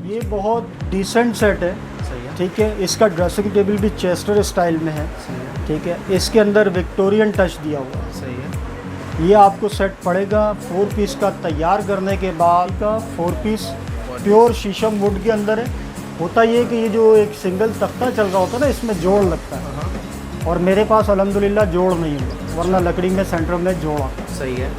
ये बहुत decent set है। सही है। ठीक है, इसका ड्रेसिंग टेबल भी चेस्टर स्टाइल में है। सही है। ठीक है, इसके अंदर विक्टोरियन टच दिया हुआ है। सही है। ये आपको सेट पड़ेगा 4 पीस का तैयार करने के बाद का 4 पीस प्योर शीशम वुड के अंदर है। होता ये है कि ये जो एक सिंगल तख्ता चल रहा होता है ना, इसमें जोड़ लगता है, और मेरे पास अल्हम्दुलिल्लाह जोड़ नहीं है, वरना लकड़ी में सेंटर में जोड़ आता है। सही है।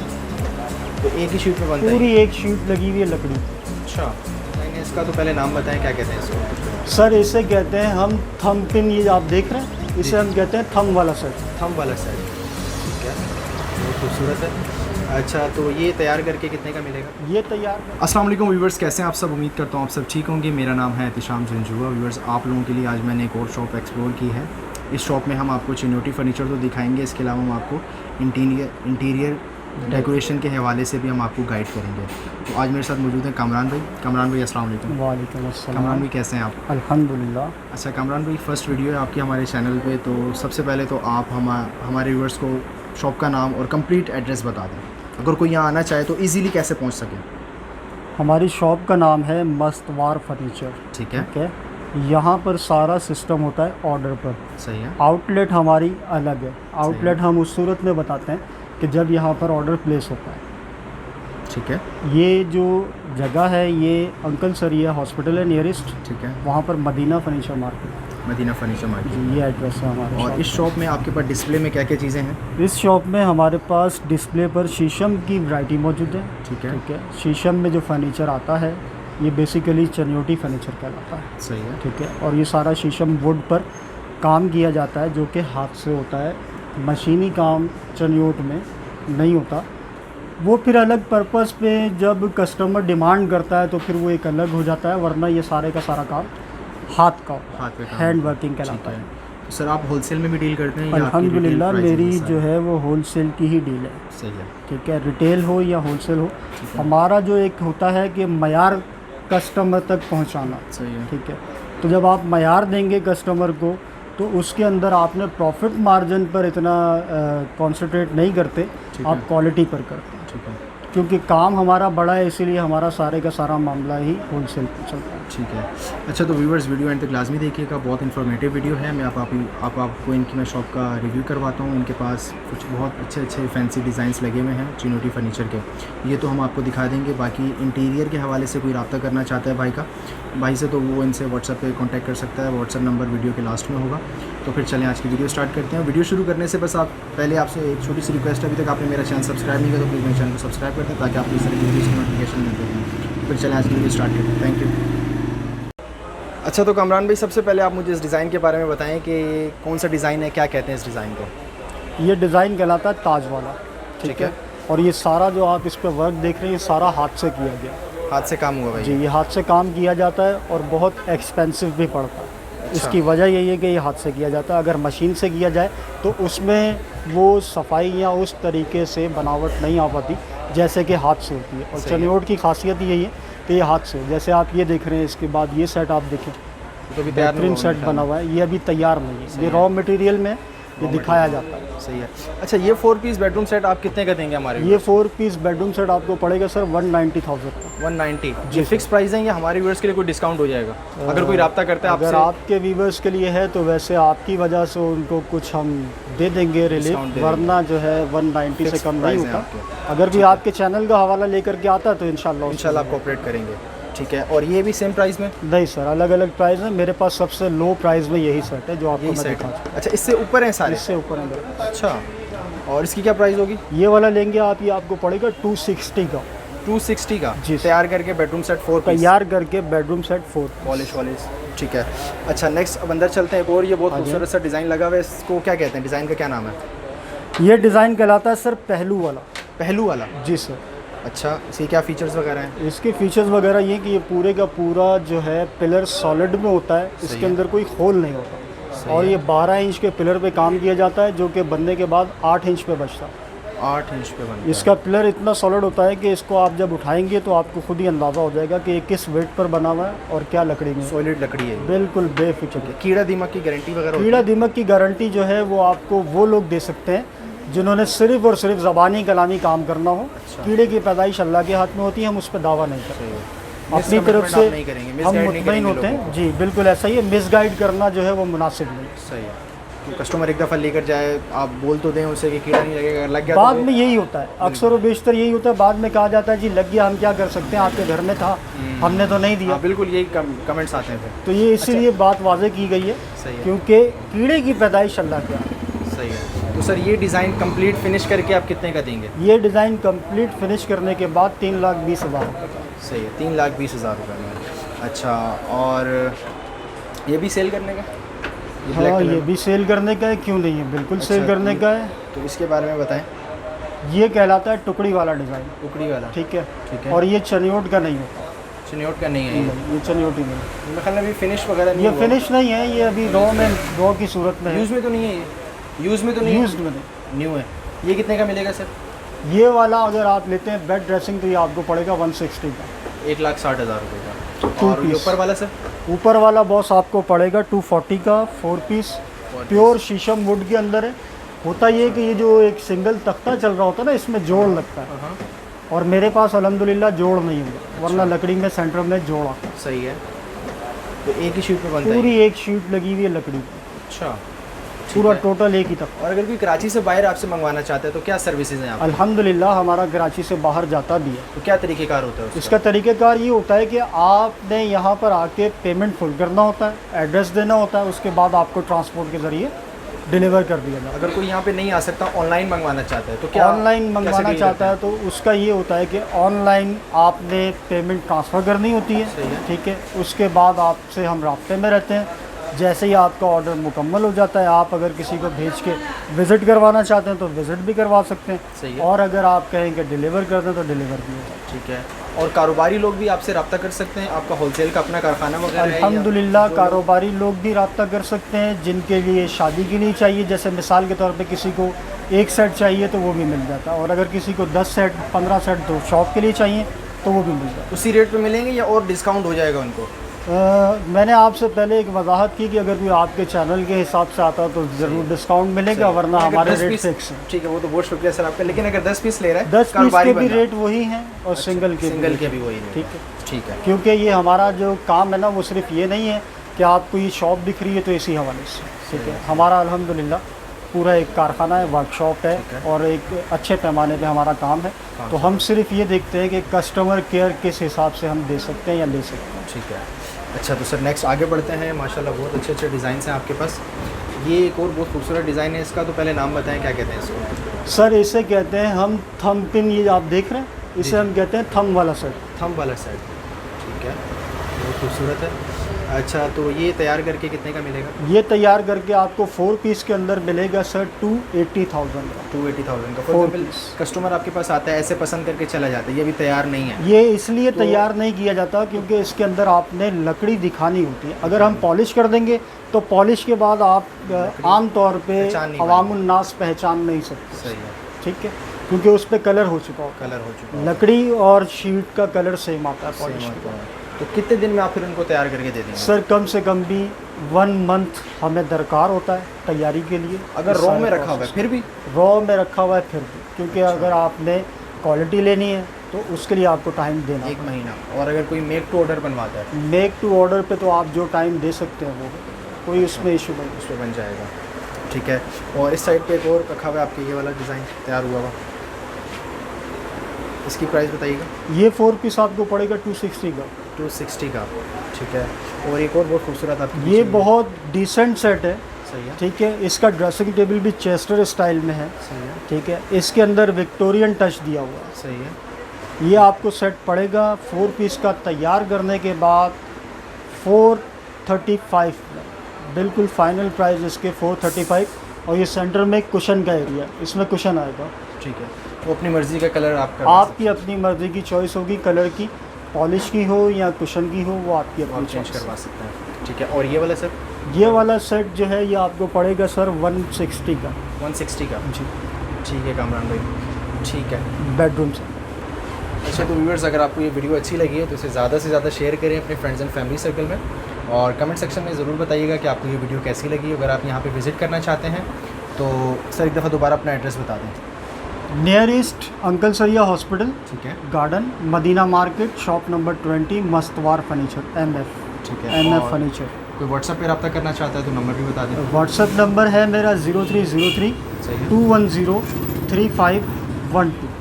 तो एक ही शीट में बनता है? पूरी एक शीट लगी हुई है लकड़ी। अच्छा, नहीं इसका तो पहले नाम बताएं, क्या कहते हैं इसको? सर इसे कहते हैं हम थम पिन, ये आप देख रहे हैं, इसे हम कहते हैं थम वाला सेट। थम वाला सेट। ठीक है, बहुत खूबसूरत है। अच्छा, तो ये तैयार करके कितने का मिलेगा? ये तैयार अस्सलाम वालेकुम व्यूवर्स, कैसे हैं आप सब? उम्मीद करता हूँ आप सब ठीक होंगे। मेरा नाम है एहतिशाम जंजुआ। व्यूवर्स, आप लोगों के लिए आज मैंने एक और शॉप एक्सप्लोर की है। इस शॉप में हम आपको चिनोटी फर्नीचर तो दिखाएंगे, इसके अलावा हम आपको इंटीरियर डेकोरेशन के हवाले से भी हम आपको गाइड करेंगे। तो आज मेरे साथ मौजूद हैं कामरान भाई। कामरान भाई अस्सलाम वालेकुम। वालेकुम अस्सलाम। कामरान भाई कैसे हैं आप? अल्हम्दुलिल्लाह। अच्छा कामरान भाई, फर्स्ट वीडियो है आपकी हमारे चैनल पे, तो सबसे पहले तो आप हमारे व्यूवर्स को शॉप का नाम और कंप्लीट एड्रेस बता दें, अगर कोई यहाँ आना चाहे तो इजीली कैसे पहुँच सके। हमारी शॉप का नाम है मस्तवार फर्नीचर। ठीक है। ठीक है, यहाँ पर सारा सिस्टम होता है ऑर्डर पर। सही है। आउटलेट हमारी अलग है। आउटलेट हम उस सूरत में बताते हैं कि जब यहाँ पर ऑर्डर प्लेस होता है। ठीक है। ये जो जगह है ये अंकल सरिया हॉस्पिटल है नियरेस्ट, ठीक है। वहाँ पर Madina furniture market, Madina furniture market. जी ये एड्रेस है हमारे। और इस शॉप में आपके पास डिस्प्ले में क्या क्या चीज़ें हैं? इस शॉप में हमारे पास डिस्प्ले पर शीशम की वैरायटी मौजूद है। ठीक है। ठीक है, शीशम में जो फर्नीचर आता है ये बेसिकली चनियोटी फर्नीचर कहलाता है। सही है। ठीक है, और ये सारा शीशम वुड पर काम किया जाता है, जो कि हाथ से होता है। मशीनी काम चनियोट में नहीं होता, वो फिर अलग पर्पस पे जब कस्टमर डिमांड करता है तो फिर वो एक अलग हो जाता है, वरना ये सारे का सारा काम हाथ का, हाथ पे काम। हैंड वर्किंग ठीक कहलाता है। है। तो सर आप होलसेल में भी डील करते हैं या आपकी अल्हम्दुलिल्लाह रिटेल प्राइसिंग मेरी के जो साथ? है वो होलसेल की ही डील है। सही है। ठीक है, रिटेल हो या होलसेल हो, ठीक है। हमारा जो एक होता है कि मयार कस्टमर तक पहुंचाना। सही है। ठीक है, तो जब आप मयार देंगे कस्टमर को तो उसके अंदर आपने प्रॉफिट मार्जिन पर इतना कॉन्सेंट्रेट नहीं करते, ठीक आप है। क्वालिटी पर करते हैं। ठीक है। क्योंकि काम हमारा बड़ा है, इसीलिए हमारा सारे का सारा मामला ही होलसेल पर चलता है। ठीक है। अच्छा, तो व्यूवर्स वीडियो एंड तक लाजमी देखिएगा, बहुत इन्फॉर्मेटिव वीडियो है। मैं आपको इनकी मैं शॉप का रिव्यू करवाता हूँ। इनके पास कुछ बहुत अच्छे फैंसी डिज़ाइंस लगे हुए हैं चिनोटी फर्नीचर के, ये तो हम आपको दिखा देंगे। बाकी इंटीरियर के हवाले से कोई रब्ता करना चाहता है भाई से, तो वो इनसे व्हाट्सएप पे कांटेक्ट कर सकता है। व्हाट्सएप नंबर वीडियो के लास्ट में होगा। तो फिर चलें आज की वीडियो स्टार्ट करते हैं। वीडियो शुरू करने से बस पहले आपसे एक छोटी सी रिक्वेस्ट है, अभी तक आपने मेरा चैनल सब्सक्राइब नहीं किया तो प्लीज़ मेरे चैनल को सब्सक्राइब कर दें, ताकि आपको इस तरह की वीडियोज़ की नोटिफिकेशन मिलते रहें। फिर चलें आज की वीडियो स्टार्ट करते हैं। Thank you. अच्छा, तो कामरान भाई सबसे पहले आप मुझे इस डिज़ाइन के बारे में बताएं कि कौन सा डिज़ाइन है, क्या कहते हैं इस डिज़ाइन को? ये डिज़ाइन कहलाता है ताज वाला। ठीक है। और ये सारा जो आप इस पर वर्क देख रहे हैं, ये सारा हाथ से किया गया। हाथ से काम हुआ भाई? जी, ये हाथ से काम किया जाता है और बहुत एक्सपेंसिव भी पड़ता है। इसकी वजह यही है कि ये हाथ से किया जाता है। अगर मशीन से किया जाए तो उसमें वो सफाई या उस तरीके से बनावट नहीं आ पाती जैसे कि हाथ से होती है। और चनियोट की खासियत यही है कि ये हाथ से, जैसे आप ये देख रहे हैं, इसके बाद ये सेट आप देखें, तो अभी तैयार बेहतरीन सेट बना हुआ है। ये अभी तैयार नहीं है, ये रॉ मटेरियल में ये दिखाया जाता है। सही है। अच्छा, ये 4 पीस बेडरूम सेट आप कितने का देंगे हमारे? ये 4 पीस बेडरूम सेट आपको पड़ेगा सर 190,000 का। 190 जी फिक्स प्राइस है, या हमारे व्यूअर्स के लिए कोई डिस्काउंट हो जाएगा अगर कोई रब्ता करता है आपसे? अगर आपके व्यूवर्स के लिए है तो वैसे आपकी वजह से उनको कुछ हम दे देंगे रिलीफ, वरना जो है 190 से कम नहीं होता। अगर भी आपके चैनल का हवाला लेकर के आता है तो इंशाल्लाह आप कोऑपरेट करेंगे। ठीक है। और ये भी सेम प्राइस में? नहीं सर, अलग अलग प्राइस है। मेरे पास सबसे लो प्राइस में यही सेट है जो आपको मैं दिखा रहा हूं। अच्छा, इससे ऊपर है सारे? इससे ऊपर है मेरे पास। अच्छा, और इसकी क्या प्राइस होगी? ये वाला लेंगे आप, ये आपको पड़ेगा 260 का। 260 का जी, तैयार करके बेडरूम सेट 4 पीस तैयार करके बेडरूम सेट 4 पॉलिश। ठीक है। अच्छा, नेक्स्ट अब अंदर चलते हैं। एक और ये बहुत खूबसूरत सा डिज़ाइन लगा हुआ है, इसको क्या कहते हैं? डिज़ाइन का क्या नाम है? ये डिज़ाइन कहलाता है सर पहलू वाला। पहलू वाला? जी सर। अच्छा, इसके क्या फीचर्स वगैरह हैं? इसके फीचर्स वगैरह ये कि ये पूरे का पूरा जो है पिलर सॉलिड में होता है, इसके अंदर कोई होल नहीं होता। और ये 12 इंच के पिलर पे काम किया जाता है, जो कि बनने के बाद 8 इंच पे बचता है। 8 इंच पे बनता है। इसका पिलर इतना सॉलिड होता है कि इसको आप जब उठाएंगे तो आपको खुद ही अंदाज़ा हो जाएगा कि ये किस वेट पर बना हुआ है और क्या लकड़ी में। सॉलिड लकड़ी है, बिल्कुल बेफिक्र। कीड़ा दीमक की गारंटी वगैरह? कीड़ा दीमक की गारंटी जो है वो आपको वो लोग दे सकते हैं जिन्होंने सिर्फ और सिर्फ ज़बानी कलामी काम करना हो। कीड़े की पैदाइश अल्लाह के हाथ में होती है, हम उस पर दावा नहीं करते। अपनी तरफ से नहीं करेंगे, हम misguide नहीं मुतमईन करेंगे होते लोगों हैं जी, बिल्कुल ऐसा ही है। मिसगाइड करना जो है वो मुनासिब नहीं। सही है, तो कस्टमर एक दफ़ा लेकर जाए, आप बोल तो दें उसे कि कीड़ा नहीं लगेगा, अगर लग गया बाद तो में यही होता है, अक्सर और बेशतर यही होता है, बाद में कहा जाता है जी लग गया, हम क्या कर सकते हैं, आपके घर में था, हमने तो नहीं दिया। हाँ, बिल्कुल यही कमेंट्स आते हैं फिर। तो ये इसीलिए बात वाज़ेह की गई है, सही है, क्योंकि कीड़े की पैदाइश अल्लाह के यहाँ। सही है। तो सर ये डिज़ाइन कंप्लीट फिनिश करके आप कितने का देंगे? ये डिज़ाइन कंप्लीट फिनिश करने के बाद 3,20,000 रुपये का। सही है, 3,20,000 रुपये में। अच्छा, और ये भी सेल करने का? हाँ, ये भी सेल करने का है, क्यों नहीं है, बिल्कुल अच्छा, सेल करने का है। तो इसके बारे में बताएं। ये कहलाता है टुकड़ी वाला डिज़ाइन, टुकड़ी वाला, ठीक है। ठीक है। और ये चनियोट का नहीं होता, चिन्योट का नहीं है ये चनियोट ही नहीं है। मेरे ख्याल में अभी फिनिश वगैरह नहीं ये हुआ। फिनिश नहीं है, ये अभी रॉ की सूरत में है, यूज़ में तो नहीं है ये? यूज़ में तो नहीं यूज्ड में नहीं। न्यू है। ये कितने का मिलेगा सर? ये वाला अगर आप लेते हैं बेड ड्रेसिंग तो ये आपको पड़ेगा 160 का, 1,60,000 रुपये का। Two और ये piece। ऊपर वाला सर? ऊपर वाला बॉस आपको पड़ेगा 240 का, 4 पीस, प्योर शीशम वुड के अंदर है। होता ये है कि ये जो एक सिंगल तख्ता चल रहा होता है ना, इसमें जोड़ लगता है, हाँ, और मेरे पास अल्हम्दुलिल्लाह जोड़ नहीं हुआ, वरना लकड़ी में सेंटर में जोड़ आता है। सही है। तो एक ही शीट पे बनता है? पूरी एक शीट लगी हुई है लकड़ी की, अच्छा, पूरा है। टोटल एक ही तख्ता। और अगर कोई कराची से बाहर आपसे मंगवाना चाहता है तो क्या सर्विसेज हैं आप? अल्हम्दुलिल्लाह हमारा कराची से बाहर जाता भी है। तो क्या तरीक़ेकार होता है उसका? इसका तरीक़ेकार ये होता है कि आपने यहाँ पर आके पेमेंट फुल करना होता है, एड्रेस देना होता है, उसके बाद आपको ट्रांसपोर्ट के ज़रिए डिलीवर कर दिया जाता है। अगर कोई यहाँ पे नहीं आ सकता, ऑनलाइन मंगवाना चाहता है तो क्या? ऑनलाइन मंगवाना चाहता है तो उसका ये होता है कि ऑनलाइन आपने पेमेंट ट्रांसफ़र करनी होती सही है, है। ठीक है। उसके बाद आपसे हम राब्ते में रहते हैं, जैसे ही आपका ऑर्डर मुकम्मल हो जाता है, आप अगर किसी को भेज के विज़िट करवाना चाहते हैं तो विज़िट भी करवा सकते हैं, सही है। और अगर आप कहें कि डिलीवर कर दें तो डिलीवर भी होता है। ठीक है। और कारोबारी लोग भी आपसे रब्ता कर सकते हैं? आपका होलसेल का अपना कारखाना वगैरह है या अल्हम्दुलिल्लाह जो कारोबारी लोग भी रब्ता कर सकते हैं, जिनके लिए शादी के लिए चाहिए, जैसे मिसाल के तौर पे किसी को एक सेट चाहिए तो वो भी मिल जाता है, और अगर किसी को 10 सेट 15 सेट तो शॉप के लिए चाहिए तो वो भी मिल जाता है। उसी रेट पे मिलेंगे या और डिस्काउंट हो जाएगा उनको? मैंने आपसे पहले एक वजाहत की कि अगर कोई आपके चैनल के हिसाब से आता तो ज़रूर डिस्काउंट मिलेगा, वरना अगर हमारे 10 रेट पीस फिक्स हैं। ठीक है, वो तो बहुत शुक्रिया सर आपका। लेकिन अगर 10 पीस ले रहा है 10 पीस कारोबारी के भी बंदा, रेट वही हैं और सिंगल के सिंगल भी, के भी वही रेट, ठीक है। ठीक है। क्योंकि ये हमारा जो काम है ना, वो सिर्फ ये नहीं है कि आपको ये शॉप दिख रही है तो इसी हवाले से, ठीक है। हमारा अल्हम्दुलिल्लाह पूरा एक कारखाना है, वर्कशॉप है, और एक अच्छे पैमाने पे हमारा काम है। तो हम सिर्फ ये देखते हैं कि कस्टमर केयर किस हिसाब से हम दे सकते हैं या ले सकते हैं। ठीक है। अच्छा, तो सर नेक्स्ट आगे बढ़ते हैं। माशाल्लाह बहुत अच्छे अच्छे डिज़ाइन हैं आपके पास। ये एक और बहुत खूबसूरत डिज़ाइन है इसका, तो पहले नाम बताएं, क्या कहते हैं इसको? सर इसे कहते हैं हम थम पिन, ये आप देख रहे हैं, इसे हम कहते हैं थम वाला सेट। थंब वाला सेट, ठीक है, बहुत खूबसूरत है। अच्छा, तो ये तैयार करके कितने का मिलेगा? ये तैयार करके आपको 4 पीस के अंदर मिलेगा सर 280,000 का। 280,000 का। Four for example piece। Customer आपके पास आता है, ऐसे पसंद करके चला जाता है, ये अभी तैयार नहीं है? ये इसलिए तो- तैयार नहीं किया जाता क्योंकि इसके अंदर आपने लकड़ी दिखानी होती है। अगर हम पॉलिश कर देंगे तो पॉलिश के बाद आप आम तौर पे पहचान नहीं अवामुन नास पहचान नहीं सकते, सही है, ठीक है, क्योंकि उस पर कलर हो चुका होता कलर हो चुका है। है। लकड़ी और शीट का कलर सेम आता है पॉलिश Same के होता बाद। है। तो कितने दिन में आप फिर उनको तैयार करके दे देंगे? सर कम से कम भी 1 मंथ हमें दरकार होता है तैयारी के लिए। अगर इस रॉ सारे में रखा हुआ है process फिर भी? रॉ में रखा हुआ है फिर भी, क्योंकि अगर आपने क्वालिटी लेनी है तो उसके लिए आपको टाइम देना 1 महीना। और अगर कोई मेक टू ऑर्डर बनवाता है मेक टू ऑर्डर पे तो आप जो टाइम दे सकते हैं वो कोई उसमें इशू नहीं। उस पर बन जाएगा, ठीक है। और इस साइड पे एक और रखा हुआ है आपके, ये वाला डिज़ाइन तैयार हुआ हुआ, इसकी प्राइस बताइएगा। ये 4 पीस आपको पड़ेगा 260 का। 260 का, ठीक है। और एक और बहुत खूबसूरत आपकी ये पीछे- बहुत डिसेंट सेट है, सही है, ठीक है। इसका ड्रेसिंग टेबल भी चेस्टर स्टाइल में है, सही है, ठीक है। इसके अंदर विक्टोरियन टच दिया हुआ है। सही है। ये आपको सेट पड़ेगा 4 पीस का तैयार करने के बाद 435 में, बिल्कुल फाइनल प्राइस इसके 435। और ये सेंटर में कुशन का एरिया, इसमें कुशन आएगा, ठीक है। वो अपनी मर्ज़ी का कलर आप कर आपकी अपनी मर्ज़ी की चॉइस होगी कलर की, पॉलिश की हो या कुशन की हो, वो आपकी आप अपनी चेंज चॉइस। करवा सकते हैं, ठीक है। और ये वाला सर? ये वाला सेट जो है ये आपको पड़ेगा सर 160 का 160 का, जी, ठीक है कामरान भाई, ठीक है। बेडरूम से। अच्छा, तो व्यूअर्स अगर आपको ये वीडियो अच्छी लगी है तो इसे ज़्यादा से ज़्यादा शेयर करें अपने फ्रेंड्स एंड फैमिली सर्कल में, और कमेंट सेक्शन में ज़रूर बताइएगा कि आपको ये वीडियो कैसी लगी। अगर आप यहाँ पे विज़िट करना चाहते हैं तो सर एक दफ़ा दोबारा अपना एड्रेस बता दें। नियरेस्ट अंकल सरिया हॉस्पिटल, ठीक है, garden, Madina market, shop number 20, मस्तवार फर्नीचर, MF, ठीक है। MF और फर्नीचर। कोई व्हाट्सएप पे रब्ता करना चाहता है तो नंबर भी बता दें। व्हाट्सएप नंबर है मेरा 0303 सही है, 210 3512।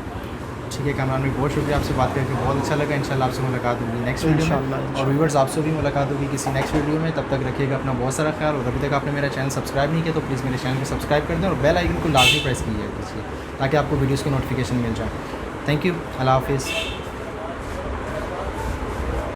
ठीक है। कैमरामैन में बहुत शुक्रिया, आपसे बात करके बहुत अच्छा लगा। इंशाल्लाह आपसे मुलाकात होगी नेक्स्ट वीडियो में, इंशाल्लाह। और व्यूवर्स आपसे भी मुलाकात होगी किसी नेक्स्ट वीडियो में। तब तक रखिएगा अपना बहुत सारा ख्याल, और अभी तक आपने मेरा चैनल सब्सक्राइब नहीं किया तो प्लीज़ मेरे चैनल को सब्सक्राइब कर दें और बेल आइकन को लाजमी प्रेस कीजिए ताकि आपको वीडियोज़ की नोटिफिकेशन मिल जाए। थैंक यू, अल्लाह हाफिज़।